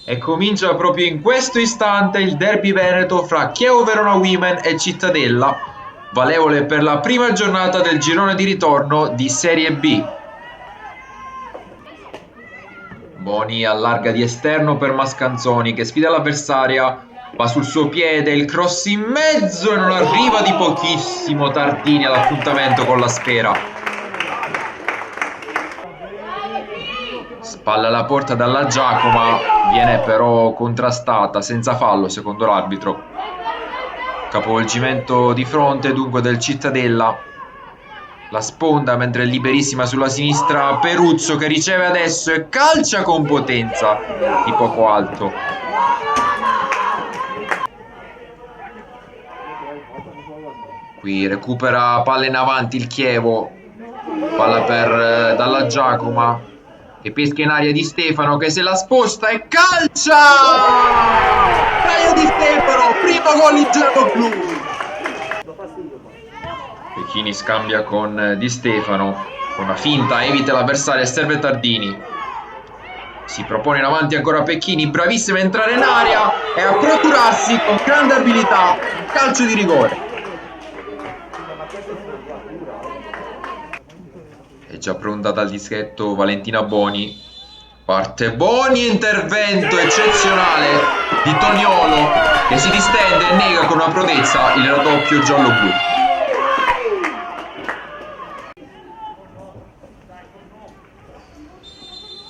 E comincia proprio in questo istante il derby veneto fra Chievo Verona Women e Cittadella, valevole per la prima giornata del girone di ritorno di Serie B. Boni allarga di esterno per Mascanzoni che sfida l'avversaria, va sul suo piede, il cross in mezzo e non arriva di pochissimo Tardini all'appuntamento con la sfera. Spalla alla porta dalla Giacoma, viene però contrastata senza fallo secondo l'arbitro. Capovolgimento di fronte dunque del Cittadella. La sponda mentre è liberissima sulla sinistra Peruzzo che riceve adesso e calcia con potenza di poco alto. Qui recupera palla in avanti il Chievo, palla per Dalla Giacoma che pesca in aria Di Stefano che se la sposta e calcia! Caio Di Stefano, primo gol in giallo-blu. Pechini scambia con Di Stefano, con una finta evita l'avversario e serve Tardini. Si propone in avanti ancora Pecchini, bravissimo a entrare in area e a procurarsi con grande abilità un calcio di rigore. È già pronta dal dischetto Valentina Boni. Parte Boni, intervento eccezionale di Toniolo che si distende e nega con una prodezza il raddoppio giallo-blu.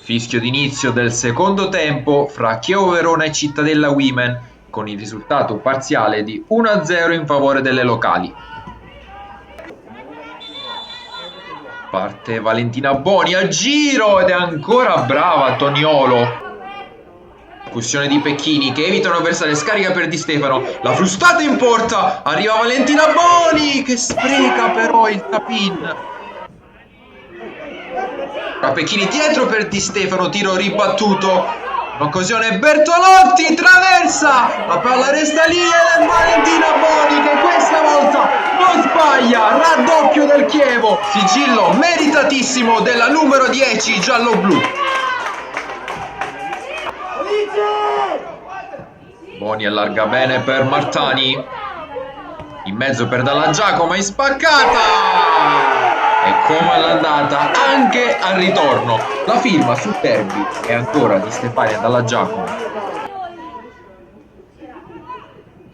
Fischio d'inizio del secondo tempo fra Chievo Verona e Cittadella Women con il risultato parziale di 1-0 in favore delle locali. Parte Valentina Boni a giro ed è ancora brava Toniolo. Percussione di Pecchini che evita un avversario, scarica per Di Stefano, la frustata in porta, arriva Valentina Boni che spreca però il tap-in. Pecchini dietro per Di Stefano, tiro ribattuto, un'occasione Bertolotti, traversa, la palla resta lì ed è Valentina Boni che questa volta non sbaglia, raddoppio del Chievo, sigillo meritatissimo della numero 10 giallo-blu. Boni allarga bene per Martani, in mezzo per Dalla Giacoma, in spaccata! E come l'andata anche al ritorno. La firma sul derby è ancora di Stefania Dalla Giacoma.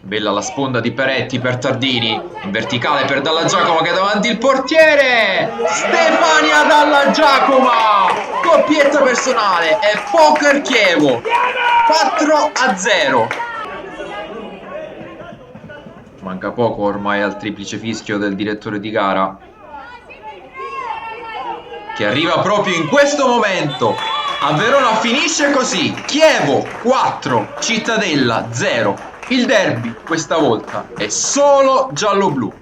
Bella la sponda di Peretti per Tardini, in verticale per Dalla Giacoma che è davanti il portiere. Stefania Dalla Giacoma, doppietta personale e poker Chievo, 4-0. Manca poco ormai al triplice fischio del direttore di gara, che arriva proprio in questo momento. A Verona finisce così: Chievo 4, Cittadella 0. Il derby questa volta è solo giallo-blu.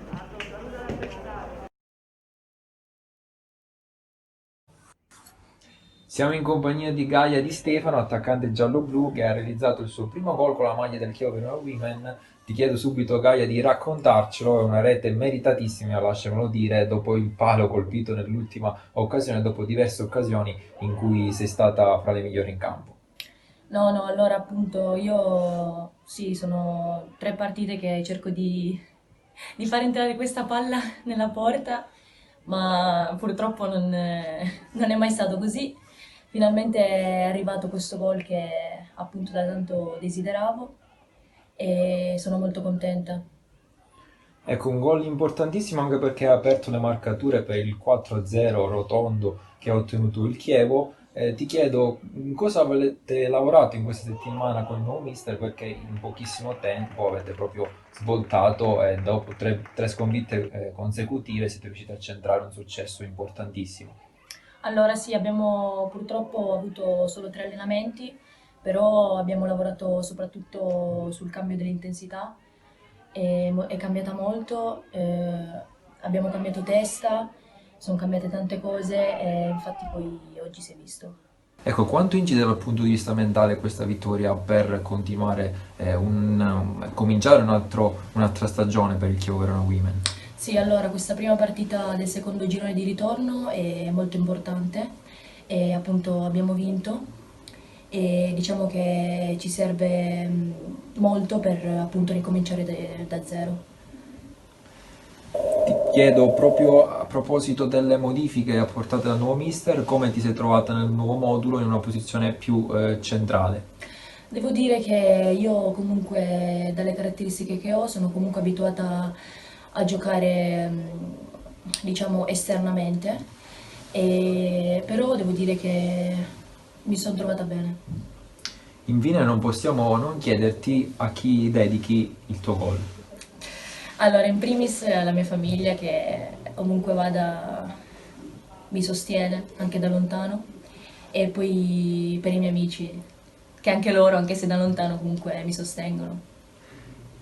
Siamo in compagnia di Gaia Di Stefano, attaccante giallo-blu che ha realizzato il suo primo gol con la maglia del Chievo Verona Women. Ti chiedo subito, Gaia, di raccontarcelo, è una rete meritatissima, lasciamelo dire, dopo il palo colpito nell'ultima occasione, dopo diverse occasioni in cui sei stata fra le migliori in campo. No, allora appunto io sì, sono 3 partite che cerco di far entrare questa palla nella porta, ma purtroppo non è mai stato così. Finalmente è arrivato questo gol che appunto da tanto desideravo e sono molto contenta. Ecco, un gol importantissimo anche perché ha aperto le marcature per il 4-0 rotondo che ha ottenuto il Chievo. Ti chiedo in cosa avete lavorato in questa settimana con il nuovo mister, perché in pochissimo tempo avete proprio svoltato e dopo tre sconfitte consecutive siete riusciti a centrare un successo importantissimo. Allora sì, abbiamo purtroppo avuto solo 3 allenamenti, però abbiamo lavorato soprattutto sul cambio dell'intensità, è cambiata molto, abbiamo cambiato testa, sono cambiate tante cose e infatti poi oggi si è visto. Ecco, quanto incide dal punto di vista mentale questa vittoria per continuare, cominciare un'altra stagione per il Chievo Verona Women? Sì, allora questa prima partita del secondo girone di ritorno è molto importante e appunto abbiamo vinto e diciamo che ci serve molto per appunto ricominciare da zero. Ti chiedo proprio a proposito delle modifiche apportate dal nuovo mister, come ti sei trovata nel nuovo modulo in una posizione più centrale? Devo dire che io comunque dalle caratteristiche che ho sono comunque abituata a giocare diciamo esternamente, però devo dire che mi sono trovata bene. Infine non possiamo non chiederti a chi dedichi il tuo gol. Allora, in primis alla mia famiglia che comunque vada mi sostiene anche da lontano e poi per i miei amici che anche loro, anche se da lontano, comunque mi sostengono.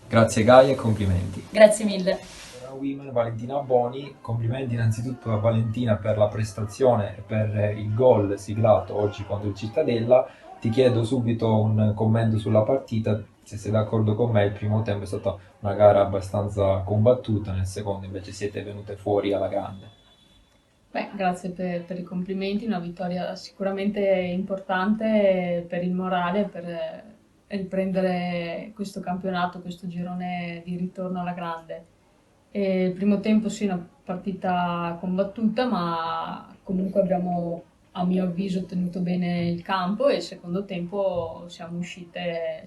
Grazie Gaia e complimenti. Grazie mille. Women Valentina Boni, complimenti innanzitutto a Valentina per la prestazione e per il gol siglato oggi contro il Cittadella. Ti chiedo subito un commento sulla partita, se sei d'accordo con me. Il primo tempo è stata una gara abbastanza combattuta, nel secondo invece siete venute fuori alla grande. Beh, grazie per i complimenti, una vittoria sicuramente importante per il morale, per riprendere questo campionato, questo girone di ritorno alla grande. E il primo tempo sì, una partita combattuta, ma comunque abbiamo, a mio avviso, tenuto bene il campo e il secondo tempo siamo uscite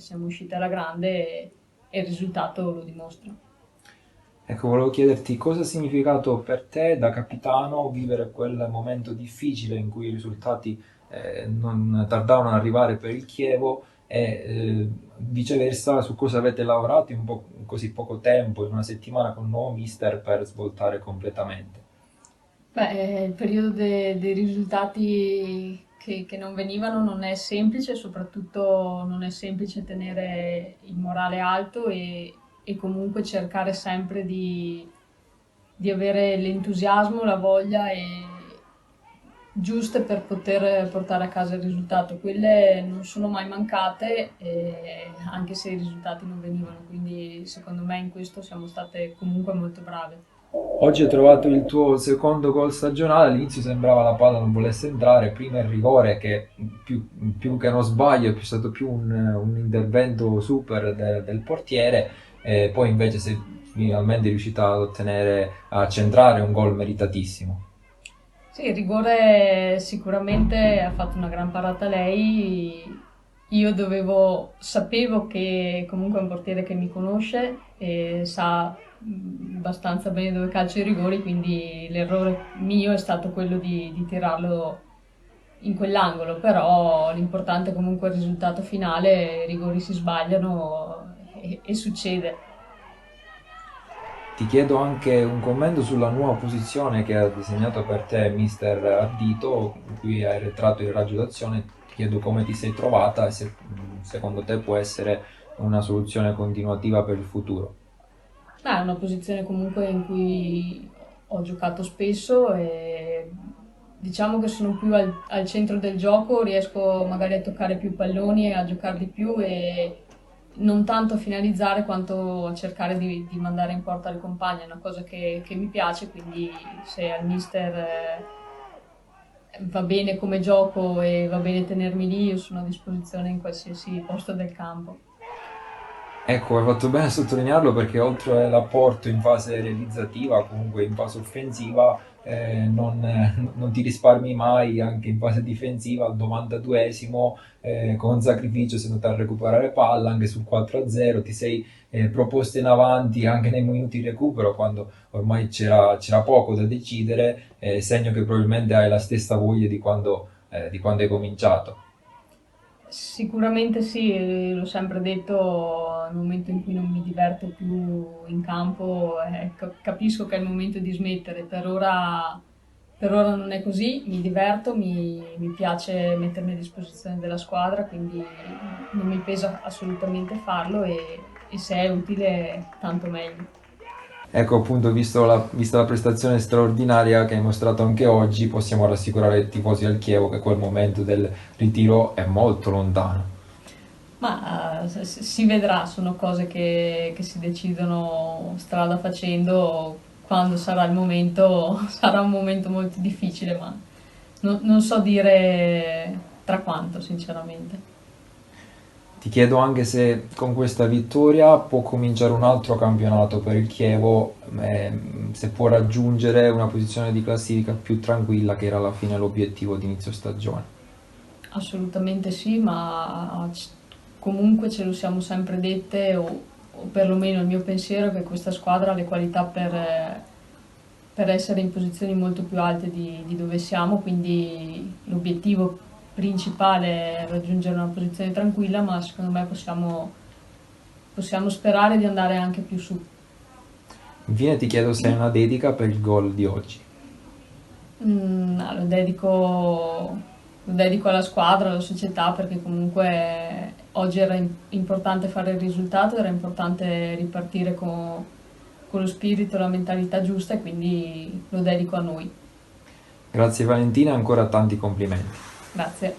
alla grande e il risultato lo dimostra. Ecco, volevo chiederti cosa ha significato per te da capitano vivere quel momento difficile in cui i risultati non tardavano ad arrivare per il Chievo e viceversa su cosa avete lavorato in così poco tempo, in una settimana con un nuovo mister per svoltare completamente. Beh, il periodo dei risultati che non venivano non è semplice, soprattutto non è semplice tenere il morale alto e comunque cercare sempre di avere l'entusiasmo, la voglia giuste per poter portare a casa il risultato. Quelle non sono mai mancate, anche se i risultati non venivano, quindi secondo me in questo siamo state comunque molto brave. Oggi hai trovato il tuo secondo gol stagionale, all'inizio sembrava la palla non volesse entrare, prima il rigore che più che uno sbaglio è stato più un intervento super del portiere, e poi invece sei finalmente riuscita ad ottenere, a centrare un gol meritatissimo. Sì, il rigore sicuramente ha fatto una gran parata lei. Io sapevo che comunque è un portiere che mi conosce e sa abbastanza bene dove calcio i rigori, quindi l'errore mio è stato quello di tirarlo in quell'angolo, però l'importante comunque è il risultato finale, i rigori si sbagliano e succede. Ti chiedo anche un commento sulla nuova posizione che ha disegnato per te Mister Ardito, in cui hai arretrato il raggio d'azione. Ti chiedo come ti sei trovata e se secondo te può essere una soluzione continuativa per il futuro. È una posizione comunque in cui ho giocato spesso e diciamo che sono più al centro del gioco, riesco magari a toccare più palloni e a giocare di più e non tanto a finalizzare quanto a cercare di mandare in porta il compagno, è una cosa che mi piace, quindi se al mister va bene come gioco e va bene tenermi lì, io sono a disposizione in qualsiasi posto del campo. Ecco, hai fatto bene a sottolinearlo perché oltre all'apporto in fase realizzativa, comunque in fase offensiva, non ti risparmi mai anche in fase difensiva al 92esimo, con sacrificio sei andato a recuperare palla anche sul 4-0, ti sei proposto in avanti anche nei minuti di recupero quando ormai c'era poco da decidere, segno che probabilmente hai la stessa voglia di quando hai cominciato. Sicuramente sì, l'ho sempre detto, nel momento in cui non mi diverto più in campo, capisco che è il momento di smettere. Per ora non è così, mi diverto, mi piace mettermi a disposizione della squadra, quindi non mi pesa assolutamente farlo e se è utile tanto meglio. Ecco, appunto, vista la prestazione straordinaria che hai mostrato anche oggi, possiamo rassicurare i tifosi del Chievo che quel momento del ritiro è molto lontano. Ma si vedrà, sono cose che si decidono strada facendo, quando sarà il momento, sarà un momento molto difficile, ma non so dire traquanto, sinceramente. Ti chiedo anche se con questa vittoria può cominciare un altro campionato per il Chievo, se può raggiungere una posizione di classifica più tranquilla, che era alla fine l'obiettivo di inizio stagione. Assolutamente sì, ma comunque ce lo siamo sempre dette, o perlomeno il mio pensiero è che questa squadra ha le qualità per essere in posizioni molto più alte di dove siamo, quindi l'obiettivo principale è raggiungere una posizione tranquilla, ma secondo me possiamo sperare di andare anche più su. Infine ti chiedo se hai una dedica per il gol di oggi. No, lo dedico alla squadra, alla società, perché comunque oggi era importante fare il risultato, era importante ripartire con lo spirito e la mentalità giusta, e quindi lo dedico a noi. Grazie Valentina e ancora tanti complimenti. Grazie.